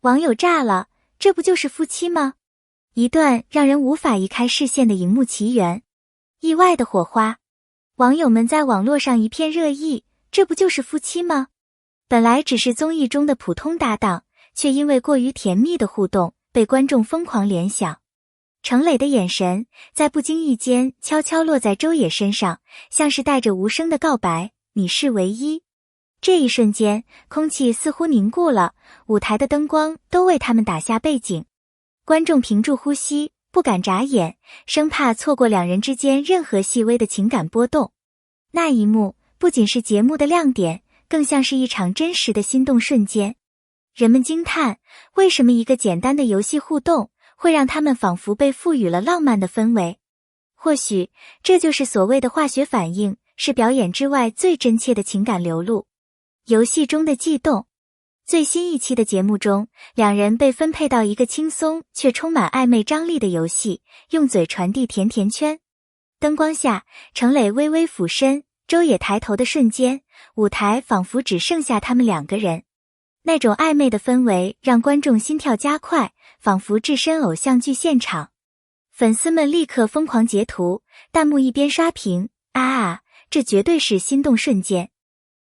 网友炸了，这不就是夫妻吗？一段让人无法移开视线的荧幕奇缘，意外的火花。网友们在网络上一片热议，这不就是夫妻吗？本来只是综艺中的普通搭档，却因为过于甜蜜的互动，被观众疯狂联想。程磊的眼神在不经意间悄悄落在周也身上，像是带着无声的告白，你是唯一。这一瞬间，空气似乎凝固了，舞台的灯光都为他们打下背景。观众屏住呼吸，不敢眨眼，生怕错过两人之间任何细微的情感波动。那一幕不仅是节目的亮点，更像是一场真实的心动瞬间。人们惊叹，为什么一个简单的游戏互动会让他们仿佛被赋予了浪漫的氛围？或许这就是所谓的化学反应，是表演之外最真切的情感流露。游戏中的悸动。最新一期的节目中，两人被分配到一个轻松却充满暧昧张力的游戏，用嘴传递甜甜圈。灯光下，程磊微微俯身，周也抬头的瞬间，舞台仿佛只剩下他们两个人。那种暧昧的氛围让观众心跳加快，仿佛置身偶像剧现场。粉丝们立刻疯狂截图，弹幕一边刷屏，这绝对是心动瞬间。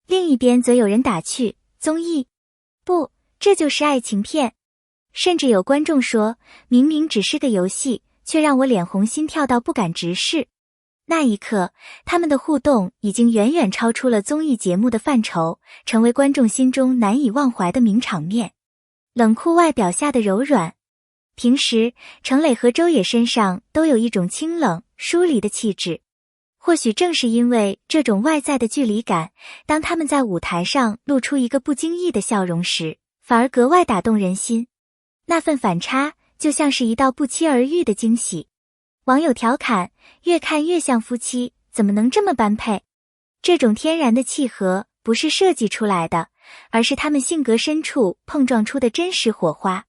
另一边则有人打趣，综艺？不，这就是爱情片。甚至有观众说，明明只是个游戏，却让我脸红心跳到不敢直视。那一刻，他们的互动已经远远超出了综艺节目的范畴，成为观众心中难以忘怀的名场面。冷酷外表下的柔软。平时，程磊和周也身上都有一种清冷、疏离的气质。或许正是因为这种外在的距离感，当他们在舞台上露出一个不经意的笑容时，反而格外打动人心。那份反差，就像是一道不期而遇的惊喜。网友调侃，越看越像夫妻，怎么能这么般配？这种天然的契合，不是设计出来的，而是他们性格深处碰撞出的真实火花。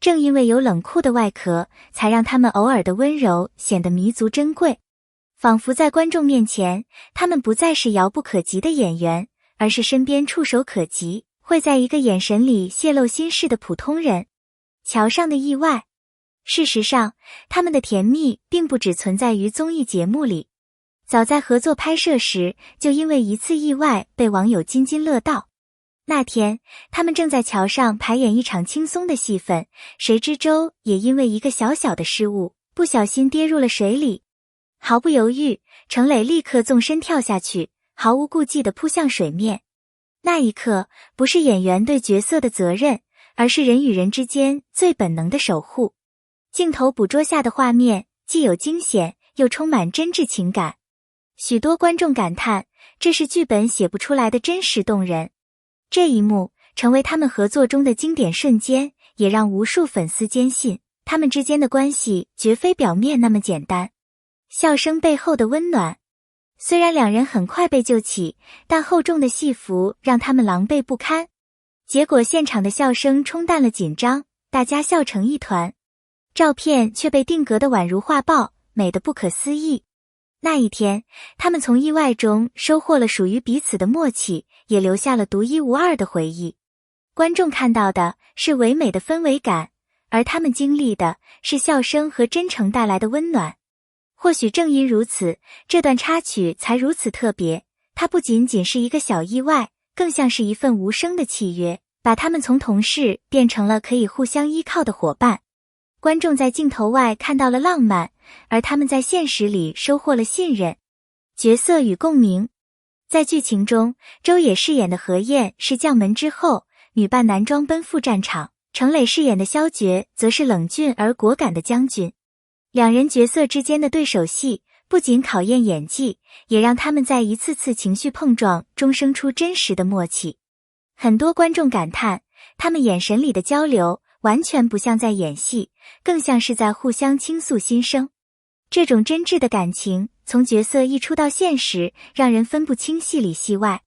正因为有冷酷的外壳，才让他们偶尔的温柔显得弥足珍贵。仿佛在观众面前，他们不再是遥不可及的演员，而是身边触手可及，会在一个眼神里泄露心事的普通人。桥上的意外。事实上，他们的甜蜜并不只存在于综艺节目里。早在合作拍摄时，就因为一次意外被网友津津乐道。那天，他们正在桥上排演一场轻松的戏份，谁知周也因为一个小小的失误，不小心跌入了水里。毫不犹豫，程磊立刻纵身跳下去，毫无顾忌地扑向水面。那一刻，不是演员对角色的责任，而是人与人之间最本能的守护。镜头捕捉下的画面，既有惊险，又充满真挚情感。许多观众感叹，这是剧本写不出来的真实动人。这一幕成为他们合作中的经典瞬间，也让无数粉丝坚信，他们之间的关系绝非表面那么简单。笑声背后的温暖。虽然两人很快被救起，但厚重的戏服让他们狼狈不堪。结果现场的笑声冲淡了紧张，大家笑成一团。照片却被定格得宛如画报，美得不可思议。那一天，他们从意外中收获了属于彼此的默契，也留下了独一无二的回忆。观众看到的是唯美的氛围感，而他们经历的是笑声和真诚带来的温暖。或许正因如此，这段插曲才如此特别。它不仅仅是一个小意外，更像是一份无声的契约，把他们从同事变成了可以互相依靠的伙伴。观众在镜头外看到了浪漫，而他们在现实里收获了信任。角色与共鸣。在剧情中，周也饰演的何燕是将门之后，女扮男装奔赴战场，程磊饰演的萧绝则是冷峻而果敢的将军。两人角色之间的对手戏，不仅考验演技，也让他们在一次次情绪碰撞中生出真实的默契。很多观众感叹，他们眼神里的交流完全不像在演戏，更像是在互相倾诉心声。这种真挚的感情，从角色一出到现实，让人分不清戏里戏外。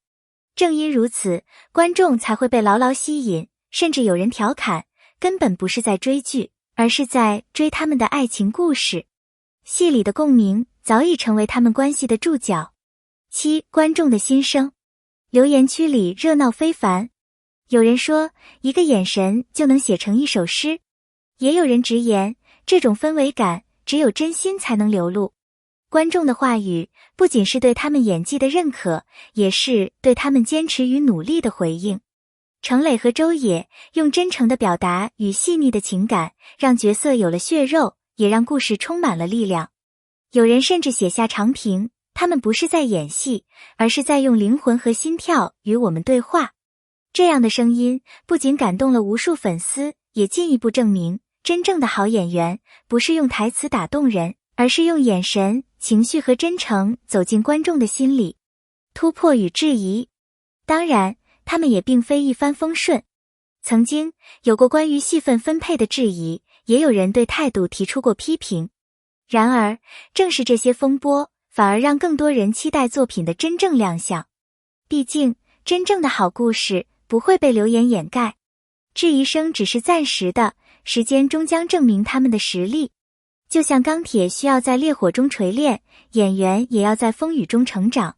正因如此，观众才会被牢牢吸引，甚至有人调侃，根本不是在追剧，而是在追他们的爱情故事。戏里的共鸣早已成为他们关系的注脚。7. 观众的心声。留言区里热闹非凡。有人说，一个眼神就能写成一首诗，也有人直言，这种氛围感只有真心才能流露。观众的话语不仅是对他们演技的认可，也是对他们坚持与努力的回应。程磊和周也用真诚的表达与细腻的情感，让角色有了血肉，也让故事充满了力量。有人甚至写下长评，他们不是在演戏，而是在用灵魂和心跳与我们对话。这样的声音不仅感动了无数粉丝，也进一步证明，真正的好演员不是用台词打动人，而是用眼神、情绪和真诚走进观众的心里。突破与质疑，当然，他们也并非一帆风顺。曾经有过关于戏份分配的质疑，也有人对态度提出过批评。然而，正是这些风波，反而让更多人期待作品的真正亮相。毕竟，真正的好故事不会被流言掩盖，质疑声只是暂时的，时间终将证明他们的实力。就像钢铁需要在烈火中锤炼，演员也要在风雨中成长。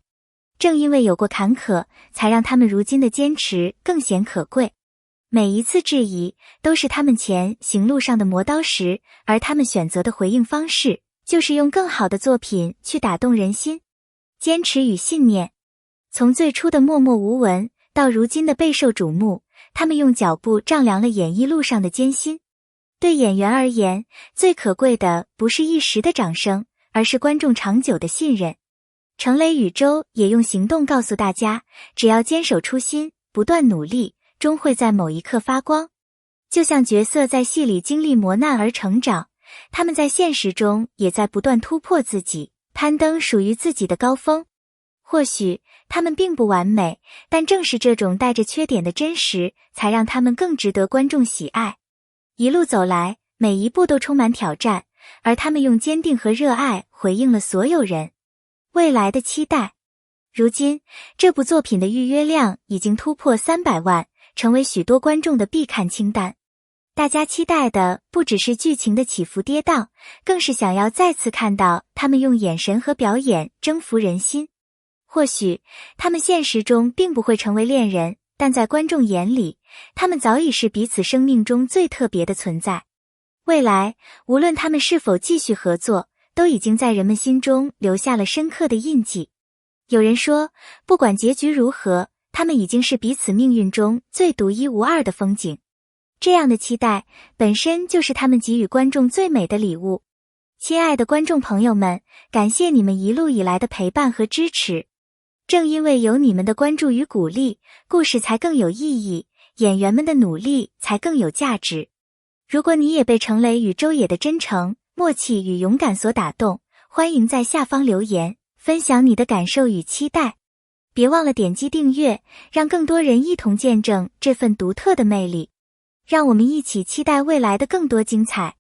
正因为有过坎坷，才让他们如今的坚持更显可贵。每一次质疑都是他们前行路上的磨刀石，而他们选择的回应方式，就是用更好的作品去打动人心。坚持与信念，从最初的默默无闻，到如今的备受瞩目，他们用脚步丈量了演艺路上的艰辛。对演员而言，最可贵的不是一时的掌声，而是观众长久的信任。程磊与周也用行动告诉大家，只要坚守初心，不断努力，终会在某一刻发光。就像角色在戏里经历磨难而成长，他们在现实中也在不断突破自己，攀登属于自己的高峰。或许他们并不完美，但正是这种带着缺点的真实，才让他们更值得观众喜爱。一路走来，每一步都充满挑战，而他们用坚定和热爱回应了所有人未来的期待。如今，这部作品的预约量已经突破300万，成为许多观众的必看清单。大家期待的不只是剧情的起伏跌宕，更是想要再次看到他们用眼神和表演征服人心。或许，他们现实中并不会成为恋人，但在观众眼里，他们早已是彼此生命中最特别的存在。未来，无论他们是否继续合作，都已经在人们心中留下了深刻的印记。有人说，不管结局如何，他们已经是彼此命运中最独一无二的风景。这样的期待，本身就是他们给予观众最美的礼物。亲爱的观众朋友们，感谢你们一路以来的陪伴和支持。正因为有你们的关注与鼓励，故事才更有意义，演员们的努力才更有价值。如果你也被程磊与周也的真诚、默契与勇敢所打动，欢迎在下方留言，分享你的感受与期待。别忘了点击订阅，让更多人一同见证这份独特的魅力。让我们一起期待未来的更多精彩。